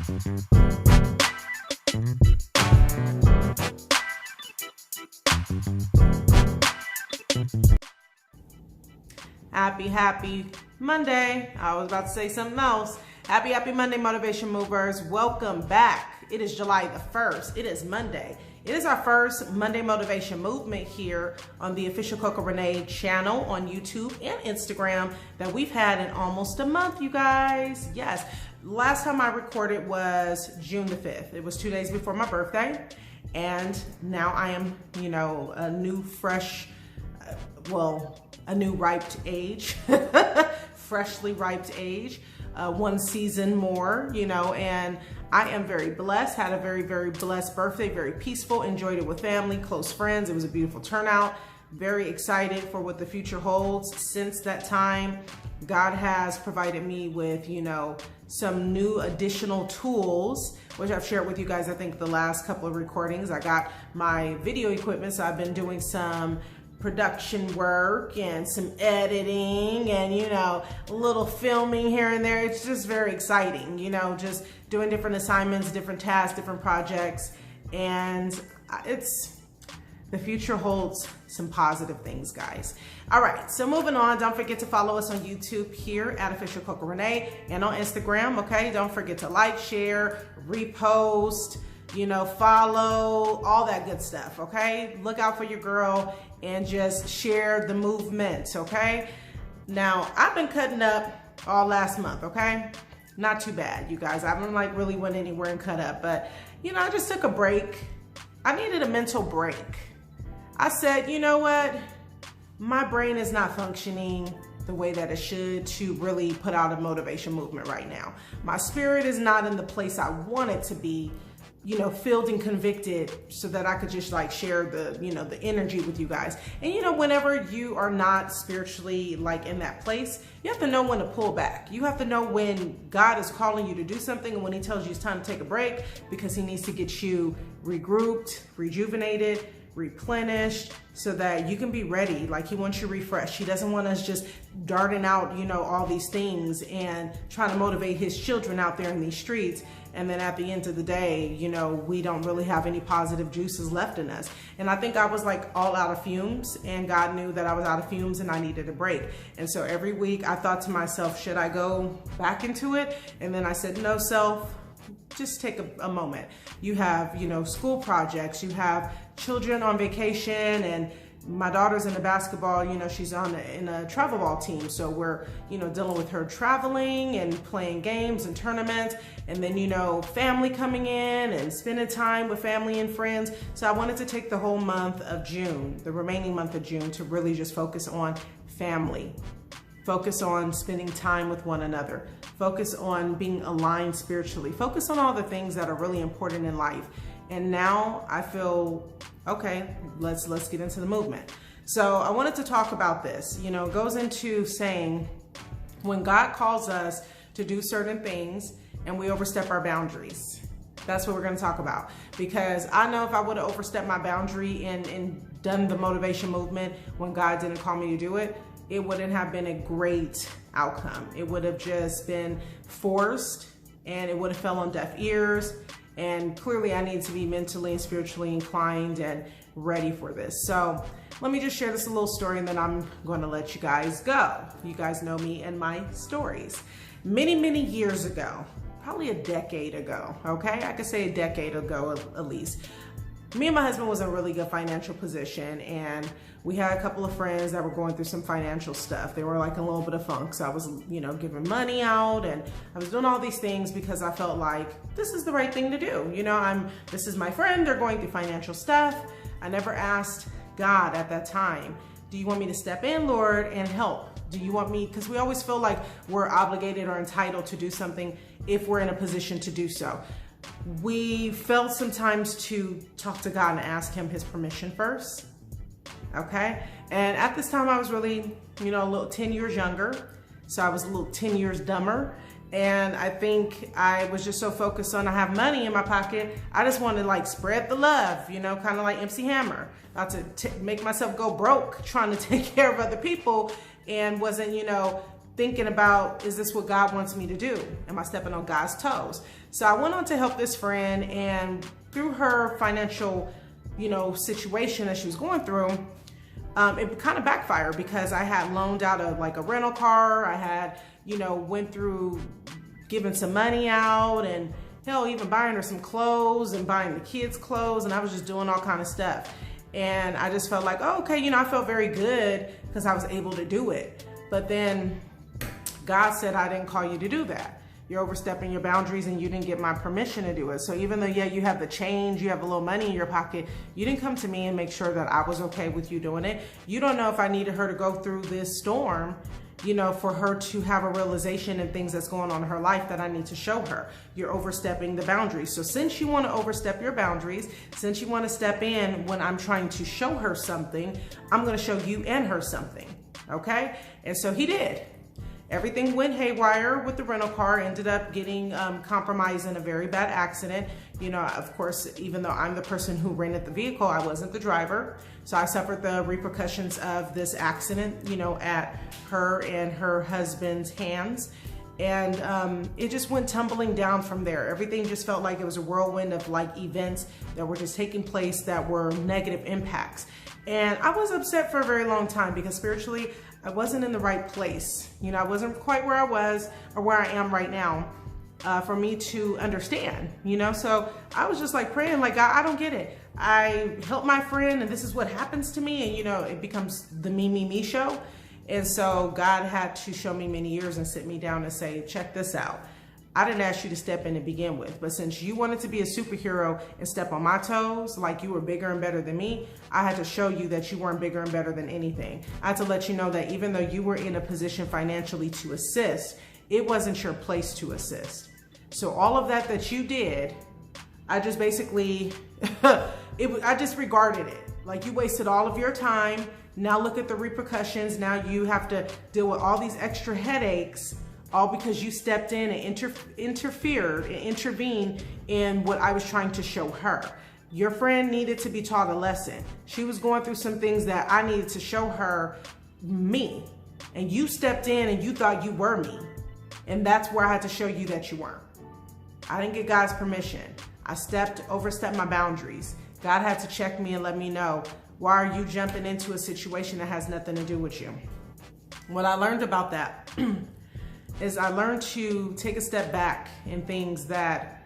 Happy Monday. I was about to say something else. Happy Monday, Motivation Movers. Welcome back. It is July the 1st. It is Monday. It is our first Monday Motivation Movement here on the official Coco Renee channel on YouTube and Instagram that we've had in almost a month, you guys. Yes. Last time I recorded was June the 5th. It was 2 days before my birthday. And now I am, a new, fresh, a new riped age, freshly riped age, one season more, and I am very blessed, had a very, very blessed birthday, very peaceful, enjoyed it with family, close friends. It was a beautiful turnout. Very excited for what the future holds. Since that time, God has provided me with, some new additional tools, which I've shared with you guys, I think the last couple of recordings. I got my video equipment, so I've been doing some production work and some editing and a little filming here and there. It's just very exciting, just doing different assignments, different tasks, different projects, and the future holds some positive things, guys. All right, so moving on, don't forget to follow us on YouTube here at Official Coco Renee and on Instagram, okay? Don't forget to like, share, repost, follow, all that good stuff, okay? Look out for your girl and just share the movement, okay? Now, I've been cutting up all last month, okay? Not too bad, you guys. I haven't really went anywhere and cut up, but I just took a break. I needed a mental break. I said, you know what? My brain is not functioning the way that it should to really put out a motivation movement right now. My spirit is not in the place I want it to be, filled and convicted so that I could just share the, the energy with you guys. And whenever you are not spiritually in that place, you have to know when to pull back. You have to know when God is calling you to do something and when he tells you it's time to take a break because he needs to get you regrouped, rejuvenated, replenished so that you can be ready. He wants you refreshed. He doesn't want us just darting out, all these things and trying to motivate his children out there in these streets. And then at the end of the day, we don't really have any positive juices left in us. And I think I was all out of fumes, and God knew that I was out of fumes and I needed a break. And so every week I thought to myself, should I go back into it? And then I said, no, self, just take a moment. You have, school projects, you have children on vacation, and my daughter's in the basketball, she's in a travel ball team. So we're, dealing with her traveling and playing games and tournaments, and then, family coming in and spending time with family and friends. So I wanted to take the whole month of June, the remaining month of June, to really just focus on family. Focus on spending time with one another. Focus on being aligned spiritually. Focus on all the things that are really important in life. And now I feel, okay, let's get into the movement. So I wanted to talk about this. It goes into saying when God calls us to do certain things and we overstep our boundaries. That's what we're going to talk about. Because I know if I would have overstepped my boundary and done the motivation movement when God didn't call me to do it, it wouldn't have been a great outcome. It would have just been forced and it would have fell on deaf ears. And clearly I need to be mentally and spiritually inclined and ready for this. So let me just share this little story and then I'm going to let you guys go. You guys know me and my stories. Many, many years ago, probably a decade ago, okay? I could say a decade ago at least. Me and my husband was in a really good financial position, and we had a couple of friends that were going through some financial stuff. They were in a little bit of funk. So I was, giving money out, and I was doing all these things because I felt like this is the right thing to do. This is my friend, they're going through financial stuff. I never asked God at that time, do you want me to step in, Lord, and help? Do you want me, because we always feel like we're obligated or entitled to do something if we're in a position to do so. We felt sometimes to talk to God and ask him his permission first, okay? And at this time I was really, a little 10 years younger, so I was a little 10 years dumber. And I think I was just so focused on I have money in my pocket. I just wanted to spread the love, kind of like MC Hammer. Not to make myself go broke trying to take care of other people, and wasn't, thinking about, is this what God wants me to do? Am I stepping on God's toes? So I went on to help this friend, and through her financial, situation that she was going through, it kind of backfired because I had loaned out a rental car. I had, went through giving some money out, and hell, even buying her some clothes and buying the kids clothes. And I was just doing all kind of stuff. And I just felt like, oh, okay, I felt very good because I was able to do it. But then God said, I didn't call you to do that. You're overstepping your boundaries and you didn't get my permission to do it. So even though, yeah, you have the change, you have a little money in your pocket, you didn't come to me and make sure that I was okay with you doing it. You don't know if I needed her to go through this storm, for her to have a realization and things that's going on in her life that I need to show her. You're overstepping the boundaries. So since you want to overstep your boundaries, since you want to step in when I'm trying to show her something, I'm going to show you and her something. Okay? And so he did. Everything went haywire with the rental car, ended up getting compromised in a very bad accident. Of course, even though I'm the person who rented the vehicle, I wasn't the driver. So I suffered the repercussions of this accident, at her and her husband's hands. And it just went tumbling down from there. Everything just felt like it was a whirlwind of events that were just taking place that were negative impacts. And I was upset for a very long time because spiritually, I wasn't in the right place. I wasn't quite where I was or where I am right now for me to understand, So I was just praying, God, I don't get it. I help my friend and this is what happens to me. And, it becomes the me show. And so God had to show me many years and sit me down and say, check this out. I didn't ask you to step in to begin with, but since you wanted to be a superhero and step on my toes like you were bigger and better than me, I had to show you that you weren't bigger and better than anything. I had to let you know that even though you were in a position financially to assist, it wasn't your place to assist. So all of that you did, I just basically, I disregarded it. You wasted all of your time. Now look at the repercussions. Now you have to deal with all these extra headaches, all because you stepped in and interfered and intervened in what I was trying to show her. Your friend needed to be taught a lesson. She was going through some things that I needed to show her me. And you stepped in and you thought you were me. And that's where I had to show you that you weren't. I didn't get God's permission. I overstepped my boundaries. God had to check me and let me know, why are you jumping into a situation that has nothing to do with you? What I learned about that is I learned to take a step back in things that,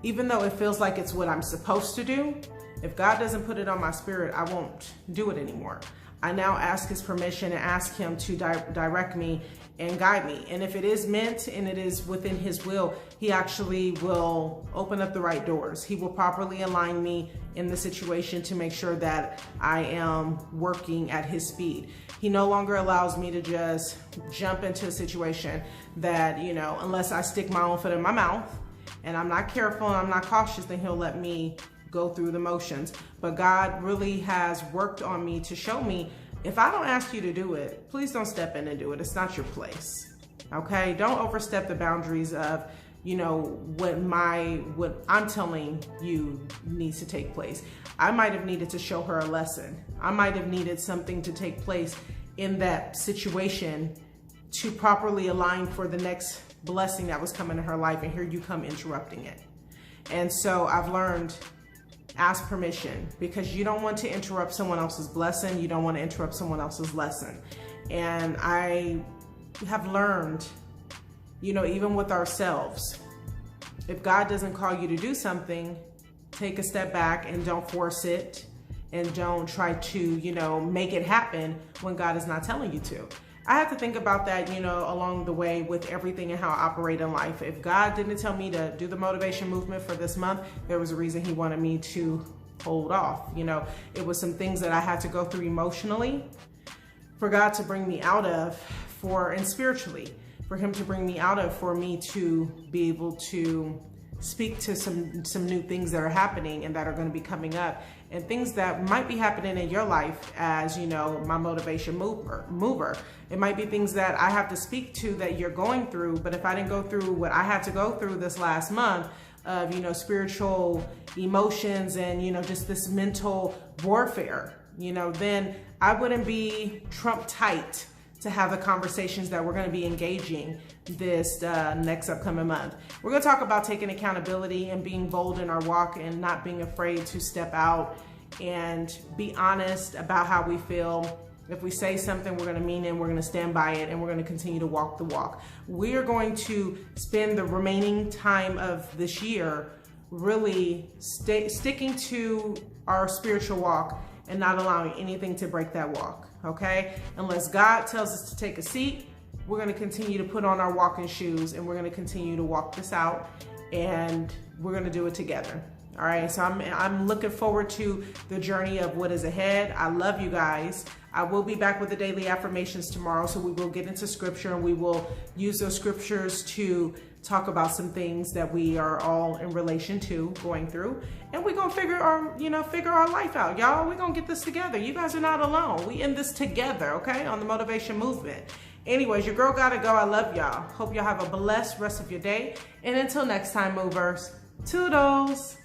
even though it feels like it's what I'm supposed to do, if God doesn't put it on my spirit, I won't do it anymore. I now ask his permission and ask him to direct me and guide me. And if it is meant and it is within his will, he actually will open up the right doors. He will properly align me in the situation to make sure that I am working at his speed. He no longer allows me to just jump into a situation that, unless I stick my own foot in my mouth and I'm not careful and I'm not cautious, then he'll let me go through the motions. But God really has worked on me to show me, if I don't ask you to do it, please don't step in and do it. It's not your place. Okay? Don't overstep the boundaries of, what I'm telling you needs to take place. I might have needed to show her a lesson. I might have needed something to take place in that situation to properly align for the next blessing that was coming in her life, and here you come interrupting it. And so I've learned, ask permission, because you don't want to interrupt someone else's blessing. You don't want to interrupt someone else's lesson. And I have learned, even with ourselves, if God doesn't call you to do something, take a step back and don't force it, and don't try to, make it happen when God is not telling you to. I have to think about that, along the way with everything and how I operate in life. If God didn't tell me to do the motivation movement for this month, there was a reason he wanted me to hold off. It was some things that I had to go through emotionally for God to bring me out of, and spiritually, for him to bring me out of, for me to be able to speak to some new things that are happening and that are going to be coming up, and things that might be happening in your life as, my motivation mover. It might be things that I have to speak to that you're going through, but if I didn't go through what I had to go through this last month of, spiritual emotions and, just this mental warfare, then I wouldn't be Trump tight to have the conversations that we're going to be engaging this next upcoming month. We're going to talk about taking accountability and being bold in our walk and not being afraid to step out and be honest about how we feel. If we say something, we're going to mean it, we're going to stand by it, and we're going to continue to walk the walk. We are going to spend the remaining time of this year really sticking to our spiritual walk and not allowing anything to break that walk, okay? Unless God tells us to take a seat, we're going to continue to put on our walking shoes and we're going to continue to walk this out, and we're going to do it together. All right, so I'm looking forward to the journey of what is ahead. I love you guys. I will be back with the daily affirmations tomorrow, so we will get into scripture and we will use those scriptures to talk about some things that we are all in relation to going through, and we're gonna figure our life out, y'all. We're gonna get this together. You guys are not alone. We in this together, okay? On the motivation movement. Anyways, your girl gotta go. I love y'all. Hope y'all have a blessed rest of your day, and until next time, movers, toodles.